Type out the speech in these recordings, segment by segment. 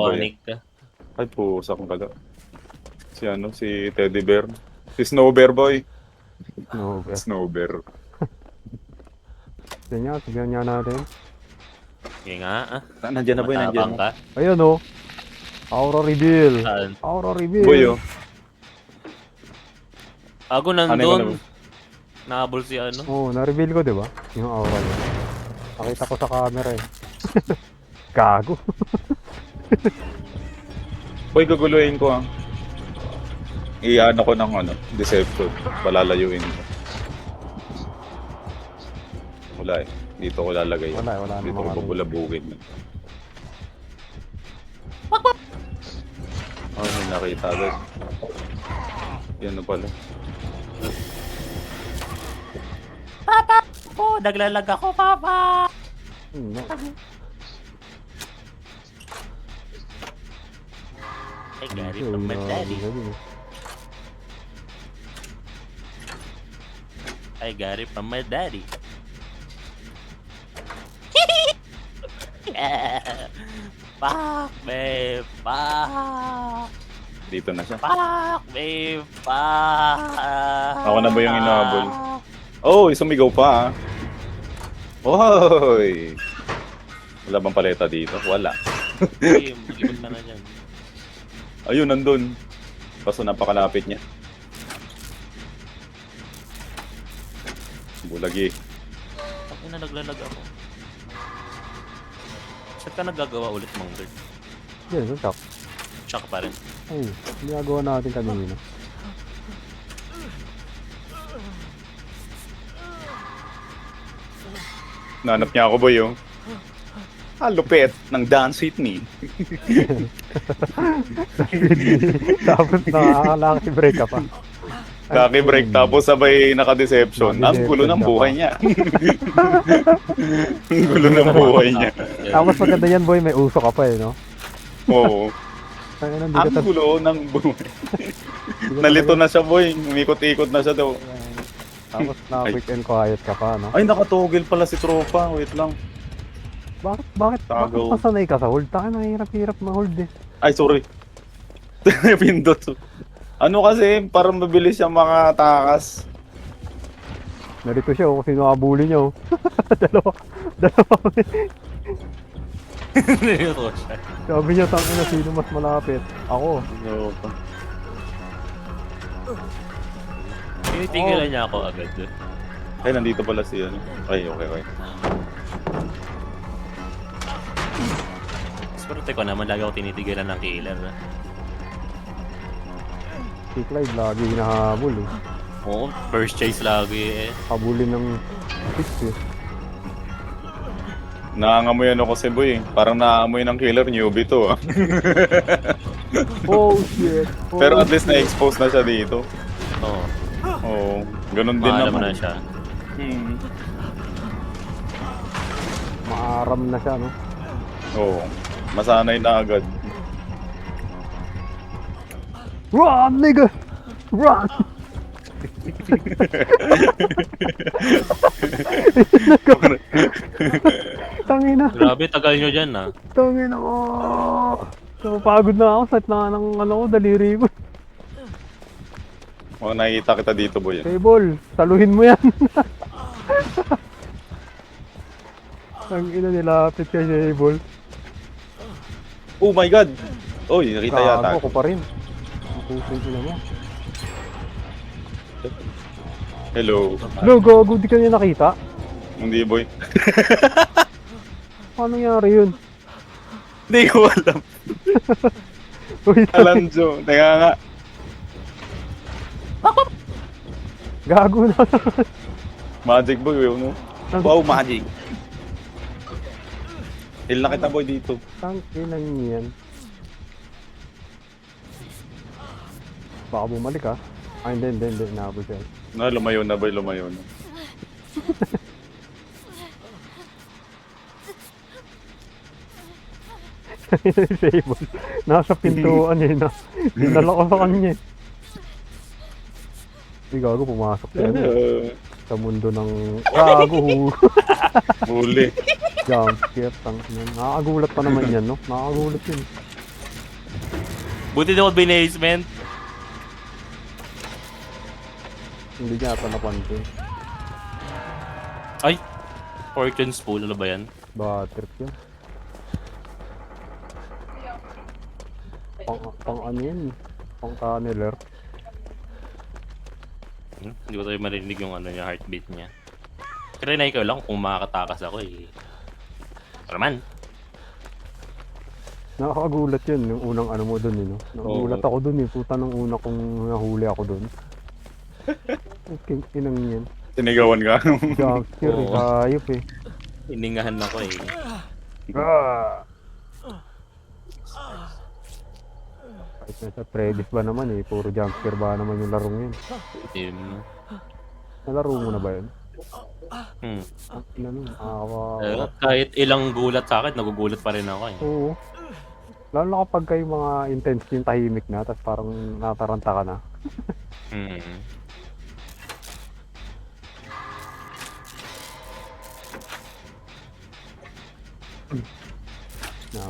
Iconic ka. Ay, pusa kong baga. Si ano, si Teddy Bear. Si Snow Bear Boy. No, best. Snow Bear. Tignan niya natin. Sige nga, Nandiyan na boy, nandiyan matapang na. ka. Ayun oh. Aura reveal. Saan? Aura reveal. Boy, oh. Ako Ano yun, nandun. Nahabol si ano. Oo, na-reveal ko, di ba? Yung aura niya. Nakita ko sa camera eh. Gago. Boy, gaguluhin ko ah. I-ano ko ng ano, deception. Palalayuin ko. Wala eh. Dito ko lalagay. Wala Dito ko namang ano. babulabugin. Oh, may nakita agad. Yan na pala. Papa! Oh, naglalag ako, Papa! No. I got it from my daddy. I got it from my daddy. Fuck, babe. Fuck. Dito na siya. Fuck, babe. Fuck. Ako na ba yung inahabol? Oh, sumigaw pa ah. Oy! Wala bang paleta dito? Wala. Hey, malikot ka na dyan. Ayun, nandun. Kaso napakalapit niya. Bulagi. Bakit na naglalag ako? Saan ka nagagawa ulit, Mongert? Yan, so shock. Shock pa rin. Ay, ginagawa natin kanina. Nanap niya ako, boy, oh. Ah, lupit ng dance with me. Tapos nakakaki-break ka pa. Kaki-break tapos sabay naka-deception. Ang gulo ng buhay niya. Ang gulo ng buhay niya. Tapos maganda yan boy, may uso ka pa eh, no? Oo. Ang Ang gulo ng buhay. Nalito na siya, boy. Umikot-ikot na siya daw. Tapos na quick and quiet ka pa, no? Ay, nakatogel pala si tropa. Wait lang. Bakit Tago. masanay ka sa hold? Taka na hirap na hold eh. Ay, sorry. Pindot. Ano kasi, parang mabilis siyang mga takas. Narito siya oh, kasi nakabuli niya oh. dalawa. Nilito siya. Sabi niya, tangin na sino mas malapit? Ako. No, pa. Tinitigilan niya ako agad. Ay, nandito pala si ano. Ay, okay. Swerte ko naman, lagi ako tinitigilan ng killer. Si Clyde lagi hinahabol eh. Oo, first chase lagi eh. Habulin ng assist eh. Nangangamoy ano kasi, boy. Parang naaamoy ng killer, newbie to. Oh shit. Oh, Pero at least na-expose na siya dito. Oo, Oo. Ganun din maalam naman. na siya. maaram na siya, no? Oo. Masanay na agad. Run, nigga! Run! Tangina. Grabe, tagal nyo dyan ah. Tangina mo. Napapagod na ako. Sakit na ng ano ko, daliri ko. O, nakikita kita dito, boy. Cable, saluhin mo yan. Ang ina nilapit kay Cable. Oh my God! Oy, nakita yata. Gago ko pa rin. Pusing ina mo. Hello. Hello, gago, di ka niya nakita? Hindi, boy. Paano nangyari yun? Hindi ko alam. Uy, Alanzo. Teka nga. gago na. Magic boy, no? Wow, magic. Heal na kita, boy, dito. Tangina niyan. Baka bumalik ah. Ay, hindi. Nahabol siya. Na, lumayo na, boy, lumayo na. Cable. Nasa pintuan eh. Dinala ko sa kanya eh. Ay, gago, pumasok yan eh. Sa mundo ng... Gago! Huli. Jump scare, tangina. Nakakagulat pa naman yan, no? Nakakagulat yun. Buti di ako binasement. Hindi niya ata napansin. Ay! Fortune Spool, ano ba yan? Trip yun. Pang ano yun? Pang tunneler. Hindi ko tayo marinig yung ano niya, heartbeat niya. Trinay ko lang kung makakatakas ako eh. Ano naman? Nakakagulat yun, yung unang ano mo dun, no? Nagulat ako dun, puta nung una kong nahuli ako dun. Okay, inang yan. Sinigawan ka. Jumpscare, Oo. ayop eh. Hiningahan ako eh. Ah! Kahit nasa Freddy's ba naman eh, puro jumpscare ba naman yung larong yun. Team. Nalaro mo na ba yun? Hmm. Ang ina nun, nakakawa. Kahit ilang gulat sa akin, nagugulat pa rin ako eh. Oo. Lalo na kapag kayo mga intense yung tahimik na, tapos parang nataranta ka na. Hmm.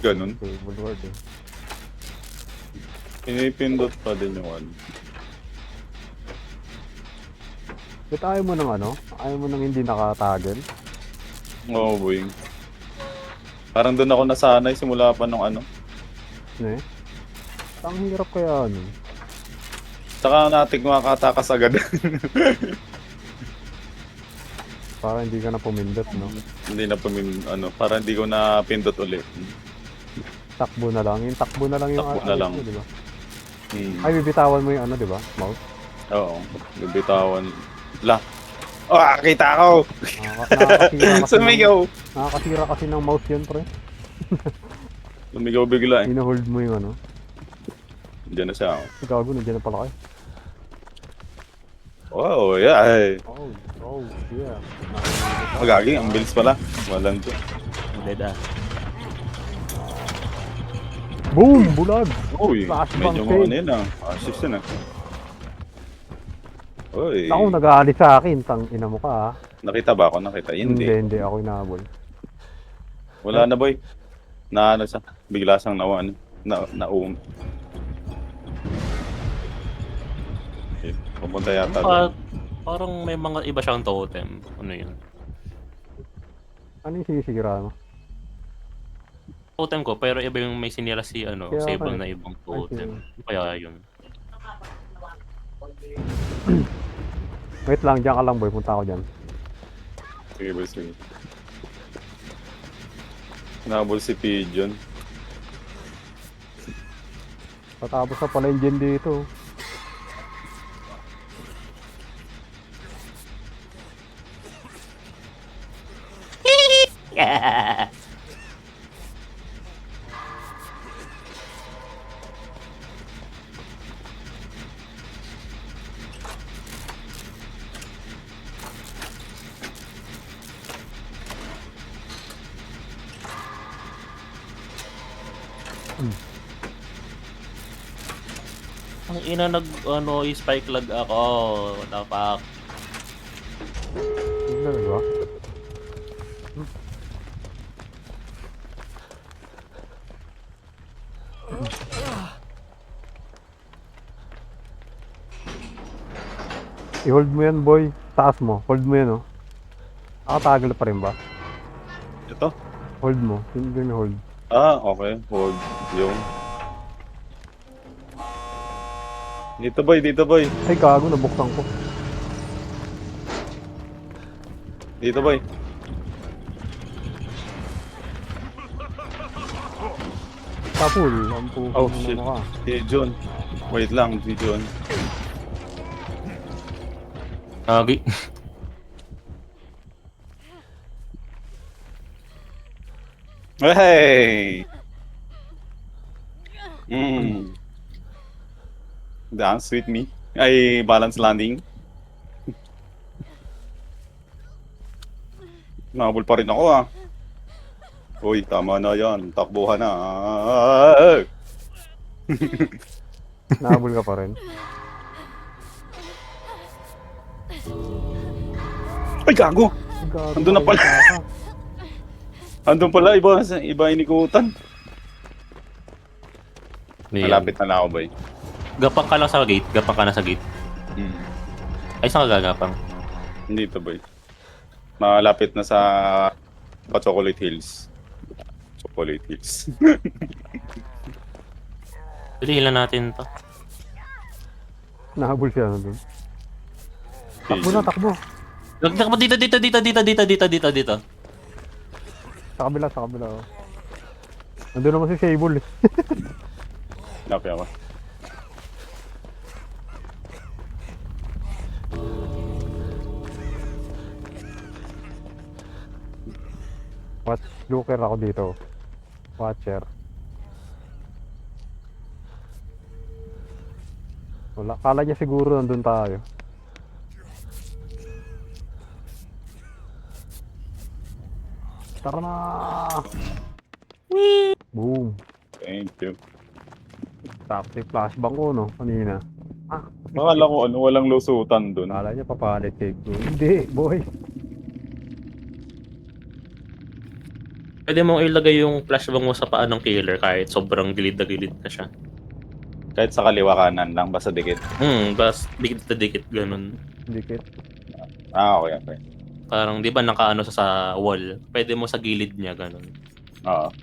Ganun. Stable word eh. Pinipindot pa din yung ano. Ba't ayaw mo ng ano? Ayaw mo ng hindi nakatagel? Oo, boy. Parang doon ako nasanay simula pa nung ano. Ne? Ang hirap kaya ano. Saka natin makakatakas agad. Para hindi ka na pumindot, no? Hindi na ano, parang hindi ko na pindot ulit. Takbo na lang. Yung takbo na lang yung Takbo na lang. mo, di ba? Ay, Ay, bibitawan mo yung ano, di ba? Mouse? oo. Bibitawan. La. Ah, kita ko! Nakakasira kasi Sumigaw! Nakakasira kasi ng mouse yun, pre. Sumigaw bigla eh. Ina-hold mo yung ano. Diyan na siya. Gago, nandiyan na pala kayo. Wow, yeah. Ay. Oh, yeah. Magaging, ang bilis pala. Walang to. Dead ah. Boom! Bulag! Uy, Flashbang medyo fail. ano yun ah. Assist yun ah. Uy, Ako nag-aalis sa akin, tang ina mo ka ha. nakita ba ako? Nakita? Hindi. Hindi, ako inahabol. Wala na boy. Na ano siya, bigla siyang naum. Okay, pupunta yata doon. Parang may mga iba siyang totem. Ano yun? Ano yung sinisira mo? Totem ko, pero iba yung may sinira si ano, Kaya Sable nga na ibang totem. Kaya yun. Wait lang, dyan ka lang boy, punta ako dyan. Sige boy, sige. Nabol si Pigeon. Patapos na pala yung gen dito. Ang ina ano, spike lag ako. Tapak. Ano ba? I-hold mo yan boy. Taas mo. Hold mo yan oh. Nakatagal pa rin ba? Ito? Hold mo. Hindi mo hold. Ah, okay. Hold. Yung. Dito boy, dito boy. Ay gago, nabuksan ko. Dito boy. Tapul. Ang puso Oh, mo shit. ka. Si John. Wait lang, si John. Agi. Hey! Dance with me. Ay, balance landing. Nabol pa rin ako ah. Uy, tama na yan. Takbuhan na. Nahabol ka pa rin. Ay, gago! Gago, Andun na pala. ka. Andun pala, iba inikutan. Ayan. Malapit na lang ako, boy. Gapang ka lang sa gate. Gapang ka na sa gate. Hmm. Ay, saan ka gagapang? Dito, boy. Malapit na sa Chocolate Hills. Chocolate Hills. Pilihan natin to. Nahabol siya doon. Takbo na, takbo. Takbo dito. Sa kabila, sa kabila. Oh. Nandun naman si Sable eh. Napi ako. Watch, looker ako dito. Watcher. Wala, kala niya siguro nandun tayo. Tara na! Boom! Thank you. Tapos yung flashbang ko no, kanina. Akala ko ano, walang lusutan dun. Kala niya papalit cake ko. Hindi, boy! Pwede mong ilagay yung flashbang mo sa paa ng killer kahit sobrang gilid na gilid na siya. Kahit sa kaliwa kanan lang, basta dikit. Bas dikit na dikit, ganun. Dikit. Okay, okay. Parang di ba nakaano sa wall, pwede mo sa gilid niya, ganun. Oo.